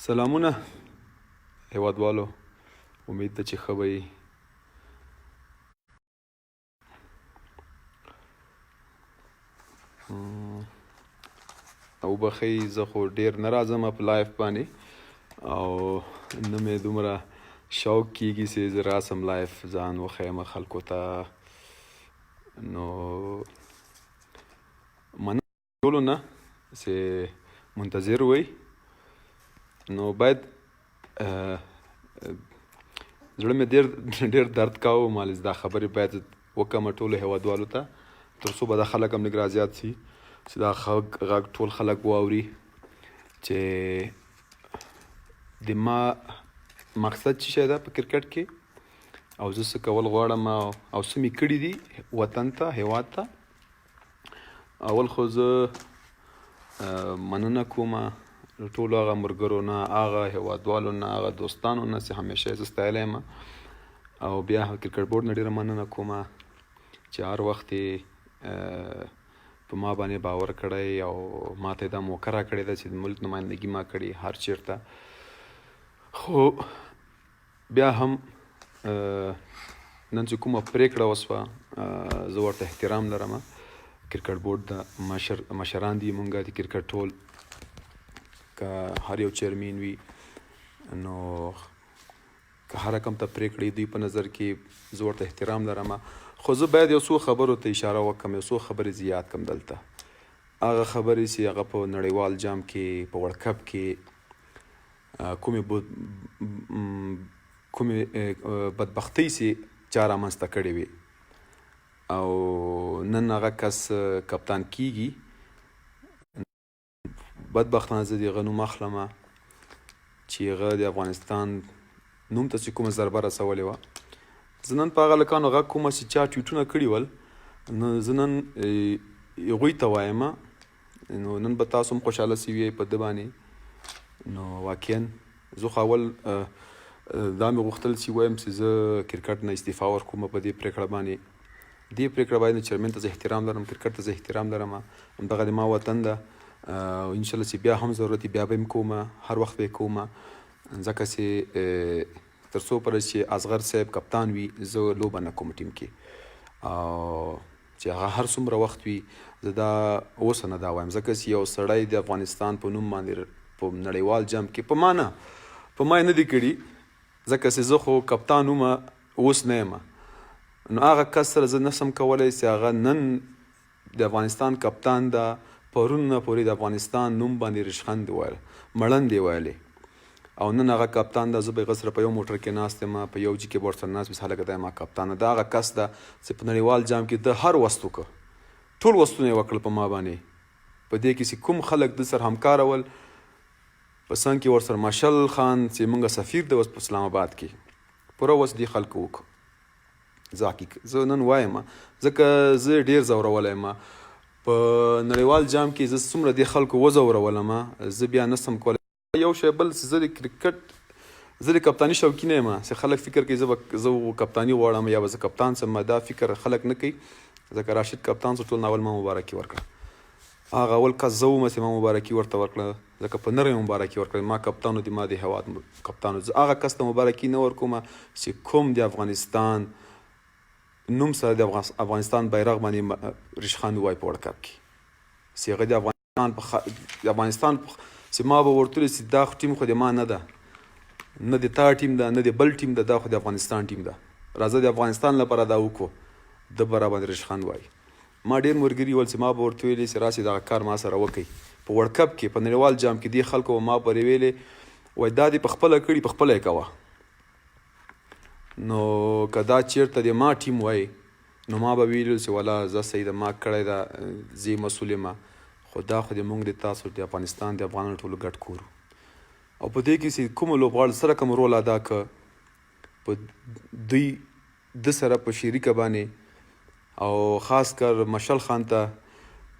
سلامونه هیوادوالو، امید ده چې ښه به یې. وبښئ زه خو ډېر نه راځم په لایف باندې او نه مې دومره شوق کېږي چې زه راسم لایف ځان وښیم خلکو ته. نو مننه ټولو نه چې منتظر وئ. نو باید زړه مې ډېر درد کاوه، مالې دا خبرې باید وکړم ټولو هیوادوالو ته، تر څو به دا خلک هم لږ رازیات شي چې دا غږ ټول خلک واوري چې د ما مقصد څه شی ده په کرکټ کې او زه څه کول غواړم او څه مې کړي دي وطن ته، هیواد ته. اول خو زه مننه کوم ټولو هغه ملګرو نه، هغه هیوادوالو نه، هغه دوستانو نه چې همیشه یې زه ستایلی یم. او بیا کرکټ بورډ نه ډېره مننه کوم چې هر وخت یې په ما باندې باور کړی او ما ته یې دا موقع راکړې ده چې د ملک نمایندګي ما کړې هر چېرته. خو بیا هم نن چې کومه پرېکړه وسوه زه ورته احترام لرم. کرکټ بورډ د مشران دي مونږ د کرکټ ټول، که هر یو چیرمین وي نو که هر رقم ته پرېکړې دوی په نظر کې زه ورته احترام لرم. خو زه باید یو څو خبرو ته اشاره وکړم، یو څو خبرې زیات کړم دلته. هغه خبرې چې هغه په نړیوال جام کې په ورلډ کپ کې کومې بدبختۍ چې چا رامنځته کړې وي او نن هغه کس کپتان کیږي، بدبختانه زه د هغه نوم اخلم چې هغه د افغانستان نوم ته چې کومه ضربه رسولې وه. زه نن په هغه هلکانو غږ کوم چې چا ټویټونه کړي ول، زه نن هغوی ته وایم نو نن به تاسو هم خوشحاله سوي په ده باندې. نو واقعا زه خو اول دا مې غوښتل چې وایم چې زه کرکټ نه استعفا ورکوم په دې پرېکړه باندې. دې پرېکړه باندې چیرمین ته زه احترام لرم، کرکټ ته زه احترام لرم، همدغه د ما وطن ده او انشاءالله چې بیا هم ضرورت بیا به یې کوم، هر وخت به یې کوم، ځکه چې تر څو پورې چې اصغر صاحب کپتان وي زه لوبه نه کوم ټیم کې، او چې هغه هر څومره وخت وي زه دا اوس نه دا وایم، ځکه چې یو سړی د افغانستان په نوم باندې په نړیوال جام کې په ما نه دي کړي، ځکه چې زه خو کپتان ومه اوس نه یم. نو هغه کس سره زه نشم کولی چې هغه نن د افغانستان کپتان ده، پرون نه پورې د افغانستان نوم باندې ریشخند ویل، مړند یې ویلې، او نن هغه کپتان ده. زه به یې هغه سره په یو موټر کې ناست یم، په یو جي کې به ورسره ناست وي، هلکه دا ما کپتان ده. دا هغه کس ده چې په نړیوال جام کې د هر وست وکړه، ټول وستونه یې وکړل په ما باندې. په دې کې چې کوم خلک د سره همکاره ول، په څنګ کې ورسره ماشل خان چې موږ سفیر دی اوس په اسلام آباد کې، پوره وس دې خلکو وکړو. زه نن وایم ځکه زه ډېر ځورولی یم په نړیوال جام کې، زه څومره دې خلکو وځورولم زه بیا نسم کولی. یو شی بل چې زه د کرکټ زه د کپتاني شوقي نه یم چې خلک فکر کوي زه کپتاني غواړم یا به زه کپتان شم. دا فکر خلک نه کوي، ځکه راشد کپتان شو ټول اول ما مبارکي ورکړه. هغه اول کس زه وم چې ما مبارکي ورته ورکړه، ځکه په نره یې مبارکي ورکړه. ما کپتانو د ما د هېواد کپتانو زه هغه کس ته مبارکي نه ورکوم چې کوم د افغانستان نوم سره د افغانستان بیرغ باندې ریشخند ووایي په ورلډ کپ کې، چې هغه د افغانستان چې ما به ورته ویل چې دا ټیم خو د ما نه ده، نه د تا ټیم ده، نه د بل ټیم ده، دا خو د افغانستان ټیم ده، راځه د افغانستان لپاره دا وکړو، ده به را باندې ریشخند وایي. ما ډېر ملګري ول چې ما به ورته ویلې چې راسئ دغه کار ما سره وکړئ په ورلډ کپ کې، په نړیوال جام کې. دې خلکو به ما پرې ویلې وایي دا دې په خپله کړي، په خپله یې کوه. نو که دا چېرته د ما ټیم وای نو ما به ویلو چې والا زه صحیح ده، ما کړی ده، زه یې مسؤل یم، خو دا خو د موږ د تاسو د افغانستان د افغانانو ټولو ګډ کور. او په دې کې چې کومو لوبغاړو سره کوم رول ادا که په دوی د سره په شریکه باندې، او خاص کر مشل خان ته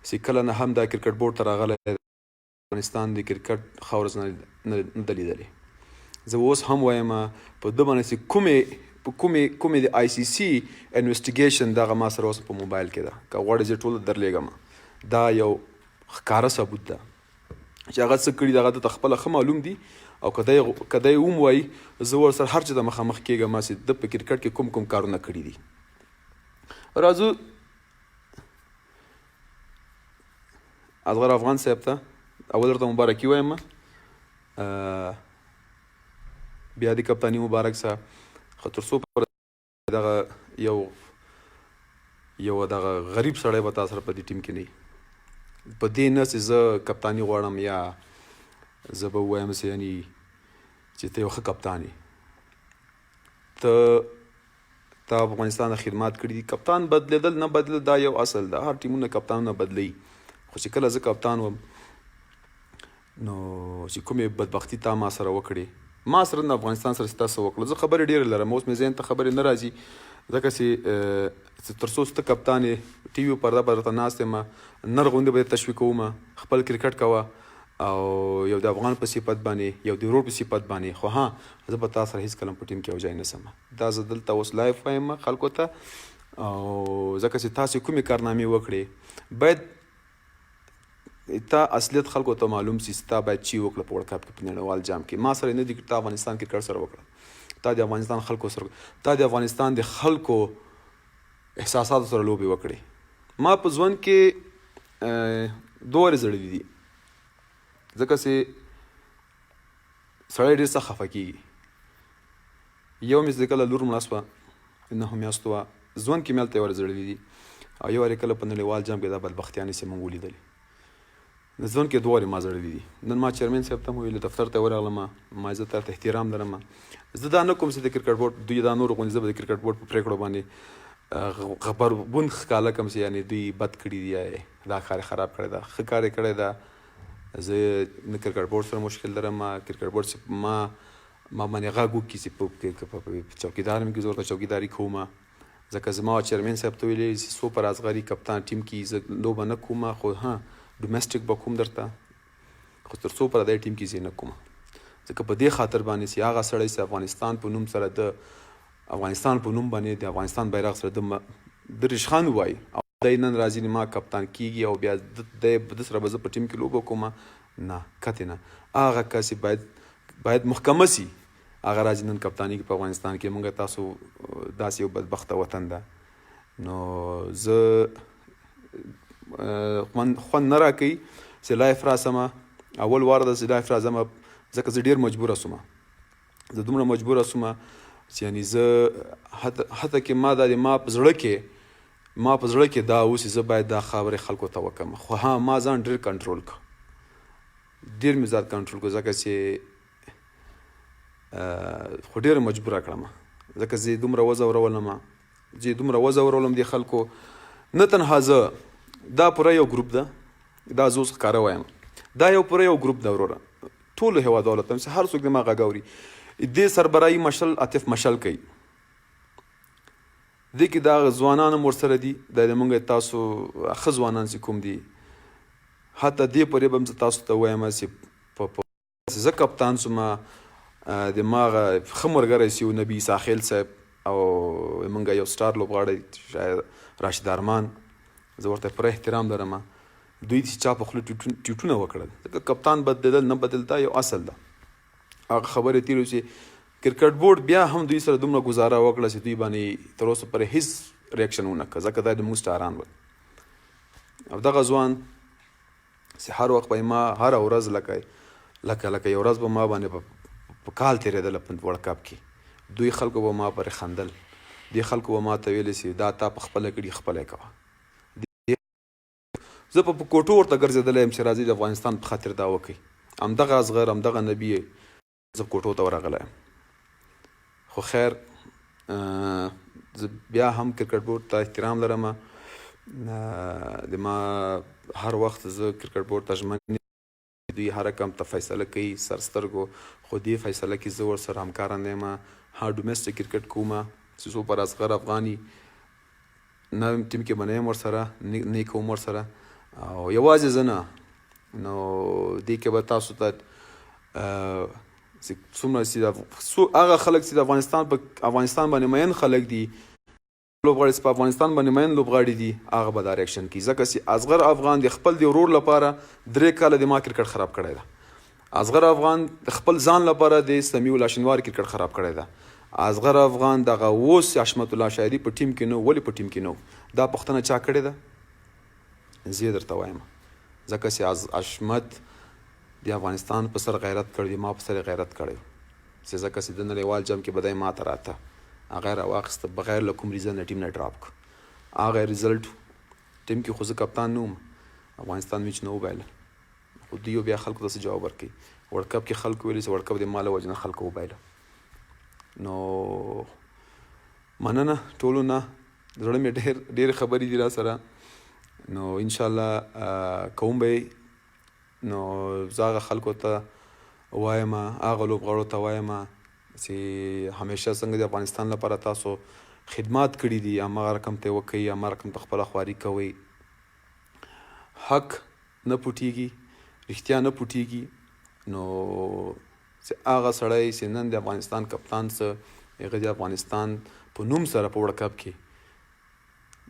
چې کله نه هم دا کرکټ بورډ ته راغلی افغانستان د کرکټ خاورز نه ده لیدلې. زه اوس هم وایم په ده باندې چې کومې د آی سی سی انویسټیګیشن دغه ما سره اوس په موبایل کې ده، که غواړې زه ټوله درلیږم. دا یو ښکاره ثبوت ده چې هغه څه کړي د هغه ته خپله ښه معلوم دي، او که دی هم وایي زه ورسره هر چا ته مخامخ کېږم چې ده په کرکټ کې کوم کارونه کړي دي. راځو اصغر افغان صاحب ته اول درته مبارکي وایم، بیا د کپتاني مبارک صاحب. خو تر څو دغه یو دغه غریب سړی به تا سره په دې ټیم کې نه وي، په دې نه چې زه کپتاني غواړم یا زه به ووایم چې یعنې چې ته یو ښه کپتان یې، تا افغانستان ته خدمات کړي دي. کپتان بدلېدل نه بدلېدل دا یو اصل ده، هر ټیمونه کپتانونه بدلوي، خو چې کله زه کپتان وم نو چې کومې بدبختي تا ما سره وکړې، ما سره نه افغانستان سره چې تا څه وکړل، زه خبرې ډېرې لرم، اوس مې ذهن ته خبرې نه راځي، ځکه چې تر څو ته کپتان یې ټي وي پرده به درته ناست یم، نر غوندې به تشویقوم، خپل کرکټ کوه او یو د افغان په صفت باندې یو د ورور په صفت باندې. خو ها زه به تا سره هېڅکله په ټیم کې یو ځای نه سم، دا زه دلته اوس لایف وایم خلکو ته، او ځکه چې تاسې کومې کارنامې وکړې باید تا اصلیت خلکو ته معلوم سي، تا باید چی وکړه په ورلډ کپ کې په نړیوال جام کې. ما سره نه دي تا افغانستان کرکټ سره وکړه، تا د افغانستان خلکو سره، تا د افغانستان د خلکو احساساتو سره لوبې وکړې. ما په ژوند کې دوه ورځې زړلي دي، ځکه چې سړی ډېر سخت خفه کېږي. یو مې چې کله لور مړه شوه 9 میاشتو وه، ژوند کې مې هلته یو ورځ زړلي دي، او یو وارې کله په نړیوال جام کې دا بدبختیانې چې موږ ولیدلې، ژوند کې دوه وارې ما زړلي دي. نن ما چیرمین صاحب ته ویلي، دفتر ته ورغلم، ما زه تا ته احترام لرم، زه دا نه کوم چې د کرکټ بورډ دوی دا نور غوندې، زه به د کرکټ بورډ په پرېکړو باندې غبرګون ښکاره کړم چې یعنې دوی بد کړي دي، دا کار یې خراب کړی ده، ښه کار یې کړی ده. زه نه کرکټ بورډ سره مشکل لرم، کرکټ بورډ چې ما باندې غږ وکړي چې په چوکیدار مې کې زه ورته چوکیداري کوم، ځکه زما چیرمین صاحب ته ویلي چې څو پر اصغري کپتان ټیم کې زه لوبه نه کوم، خو ها ډومسټک به کوم درته، خو تر څو پر دې ټیم کې زه نه کوم، ځکه په دې خاطر باندې چې هغه سړی چې افغانستان په نوم سره د افغانستان په نوم باندې د افغانستان بیرغ سره د رشخان وایي، او دی نن راځي ما کپتان کېږي او بیا د سره به زه په ټیم کې لوبه کوم، نه قطعا نه. هغه کس باید محکمه سي، هغه راځي نن کپتاني کې په افغانستان کې. موږ تاسو داسې یو بدبخته وطن ده، نو زه خوند نه راکوي چې لایف راسمه، اول وار ده چې لایف راځمه، ځکه زه ډېر مجبوره سومه، زه دومره مجبوره سومه چې یعنې زه حتی کې ما دا د ما په زړه کې دا اوس چې زه باید دا خبرې خلکو ته وکړم، خو ها ما ځان ډېر کنټرول کړ، ډېر مې ځان کنټرول کړ، ځکه چې خو ډېره مجبوره کړم، ځکه زه یې دومره وځورولم دې خلکو. نه تنها زه، دا پوره یو ګروپ ده، دا زه اوس ښکاره وایم، دا یو پوره یو ګروپ ده وروره، ټولو هېوادوالو ته چې هر څوک د ما غږ اوري، دې سربراهي مشل عاطف مشل کوي، دې کې دا ځوانان هم ورسره دي، دا زموږ تاسو ښه ځوانان چې کوم دي، حتی دې پورې به هم زه تاسو ته وایم چې زه کپتان سومه، د ما هغه ښه ملګری چې نبي ساخیل صاحب او زموږ یو سټار لوبغاړی راشد ارمان، زه ورته پوره احترام لرم، دوی چې چا په خوله ټویټونه وکړل، ځکه کپتان بدلېدل نه بدل دا یو اصل ده. هغه خبرې تېرې چې کرکټ بورډ بیا هم دوی سره دومره ګزاره وکړه چې دوی باندې تر اوسه پورې هېڅ ریاکشن ونه کړه، ځکه دا زموږ سټاران ول. او دغه ځوان چې هر وخت به ما هره ورځ لکه یو ورځ به ما باندې په کال تېرېدله په ورلډ کپ کې، دوی خلکو به ما پرې خندل، دې خلکو به ما ته ویلې چې دا تا په خپله کړي خپله یې کوه. زه په کوټو ورته ګرځېدلی یم چې راځئ د افغانستان په خاطر دا وکړئ، همدغه اصغر همدغه نبي زه کوټو ته ورغلی یم. خو خیر زه بیا هم کرکټ بورډ ته احترام لرم، د ما هر وخت زه کرکټ بورډ ته ژمن، دوی هر رقم ته فیصله کوي سرسترګو، خو دې فیصله کې زه ورسره همکاره نه یم. ها ډومسټک کرکټ کوم چې څو پر اصغر افغاني نه ټیم کې به نه یم ورسره، نه کوم ورسره، او یوازې زه نه، نو دې کې به تاسو ته څومره چې هغه خلک چې د افغانستان باندې مین خلک دي، لوبغاړي چې په افغانستان باندې مین لوبغاړي دي، هغه به دا ریاکشن کوي، ځکه چې اصغر افغان د خپل د ورور لپاره 3 کاله د ما کرکټ خراب کړی ده، اصغر افغان خپل ځان لپاره د سمیع الله شنوار کرکټ خراب کړی ده. اصغر افغان دغه اوس حشمت الله شاعري په ټیم کې نو، ولې په ټیم کې نو؟ دا پوښتنه چا کړې ده؟ زه درته وایم ځکه چې حشمت د افغانستان په سر غیرت کړی، ما په سر غیرت کړی چې ځکه چې د نړیوال جام کې به دی ماته راته هغه یې راواخیسته بغیر له کوم ریزن نه ټیم نه ډراپ کړ. هغه ریزلټ ټیم کې خو زه کپتان نه وم، افغانستان میچ نه وبایله، خو دوی بیا خلکو ته څه جواب ورکوي؟ ورلډ کپ کې خلکو ویلي چې ورلډ کپ د ما له وجې نه خلکو وبایله. نو مننه ټولو نه، زړه مې ډېرې خبرې دي را سره، نو انشاءالله کوم به نو زه هغه خلکو ته وایم، هغه لوبغاړو ته وایم چې همیشه څنګه د افغانستان لپاره تاسو خدمات کړي دي، هماغه رقم ته یې وکوئ، هماغه رقم ته خپله خواري کوئ. حق نه پټېږي، رښتیا نه پټېږي. نو چې هغه سړی چې نن د افغانستان کپتان څه هغه د افغانستان په نوم سره په ورلډ کپ کې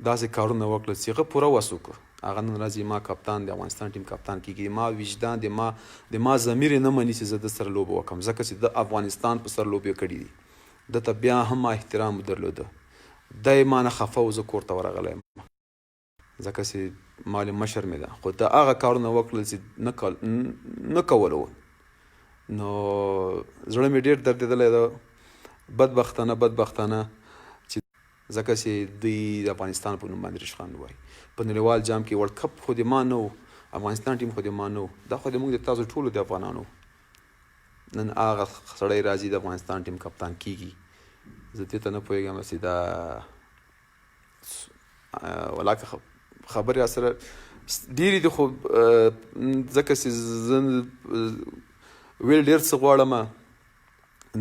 داسې کارونه وکړل چې هغه پوره وس وکړه، هغه نن ورځ ما کپتان د افغانستان ټیم کپتان کېږي. ما وجدان د ما ضمیر یې نه مني چې زه د سره لوبه وکړم، ځکه چې د افغانستان په سر لوبې کړي دي. ده ته بیا هم ما احترام درلوده، دی ما نه خفه و، زه کور ته ورغلی یم ځکه چې مال مشر مې ده، خو د هغه کارونه وکړل چې نه کولو. نو زړه مې ډېر دردېدلی ده، بدبختانه چې ځکه چې دوی د افغانستان په نوم باندې رشخند وایي. په نړیوال جام کې ورلډ کپ خو د ما نه و، افغانستان ټیم خو د ما نه و، دا خو زموږ د تاسو ټولو د افغانانو. نن هغه سړی راځي د افغانستان ټیم کپتان کېږي، زه دې ته نه پوهېږم چې دا ولاکه خبرې را سره ډېرې دي، خو ځکه چې زه ویل ډېر څه غواړم،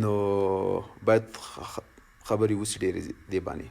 نو باید خبرې وشي ډېرې دې باندې.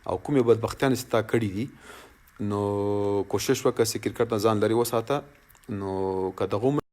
او کومې بدبختیانې چې تا کړي دي، نو کوشش وکړه چې کرکټ نه ځان لرې وساته. نو که دغومره